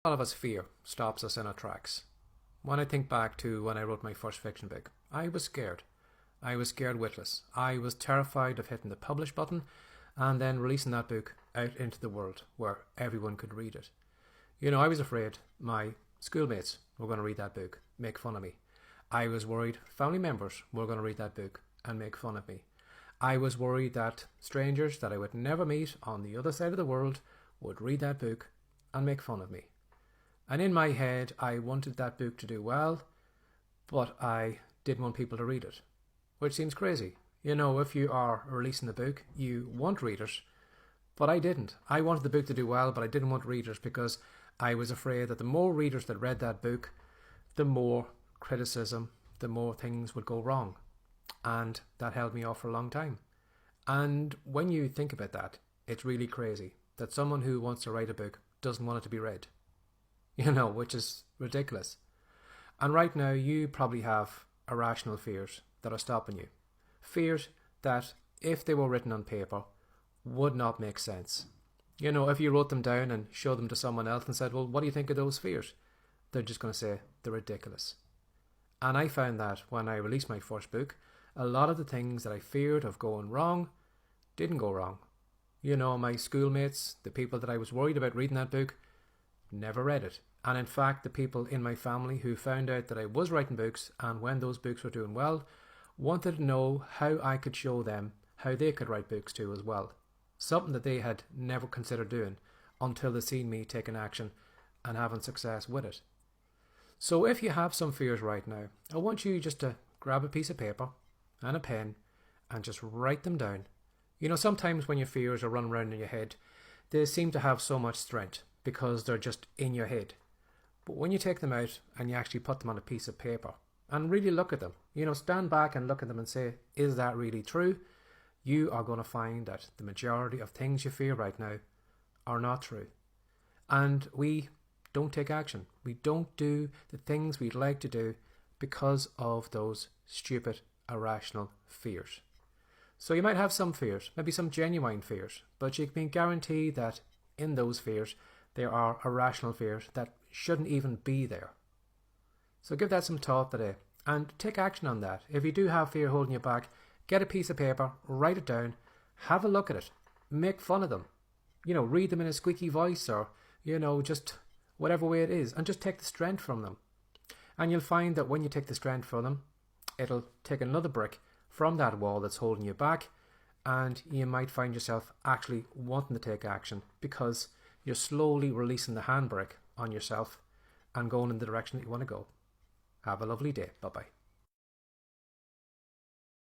A lot of us fear stops us in our tracks. When I think back to when I wrote my first fiction book, I was scared. I was scared witless. I was terrified of hitting the publish button and then releasing that book out into the world where everyone could read it. I was afraid my schoolmates were going to read that book, make fun of me. I was worried family members were going to read that book and make fun of me. I was worried that strangers that I would never meet on the other side of the world would read that book and make fun of me. And in my head, I wanted that book to do well, but I didn't want people to read it, which seems crazy. If you are releasing a book, you want readers, but I didn't. I wanted the book to do well, but I didn't want readers because I was afraid that the more readers that read that book, the more criticism, the more things would go wrong. And that held me off for a long time. And when you think about that, it's really crazy that someone who wants to write a book doesn't want it to be read. Which is ridiculous. And right now you probably have irrational fears that are stopping you. Fears that, if they were written on paper, would not make sense. If you wrote them down and showed them to someone else and said, well, what do you think of those fears? They're just going to say they're ridiculous. And I found that when I released my first book, a lot of the things that I feared of going wrong didn't go wrong. My schoolmates, the people that I was worried about reading that book, never read it. And in fact, the people in my family who found out that I was writing books and when those books were doing well, wanted to know how I could show them how they could write books too as well. Something that they had never considered doing until they seen me taking action and having success with it. So if you have some fears right now, I want you just to grab a piece of paper and a pen and just write them down. Sometimes when your fears are running around in your head, they seem to have so much strength because they're just in your head. But when you take them out and you actually put them on a piece of paper and really look at them, stand back and look at them and say, is that really true? You are going to find that the majority of things you fear right now are not true. And we don't take action. We don't do the things we'd like to do because of those stupid, irrational fears. So you might have some fears, maybe some genuine fears, but you can guarantee that in those fears, there are irrational fears that shouldn't even be there. So give that some thought today and take action on that. If you do have fear holding you back, get a piece of paper, write it down, have a look at it, make fun of them, read them in a squeaky voice or, just whatever way it is, and just take the strength from them. And you'll find that when you take the strength from them, it'll take another brick from that wall that's holding you back, and you might find yourself actually wanting to take action because you're slowly releasing the handbrake on yourself and going in the direction that you want to go. Have a lovely day. Bye-bye.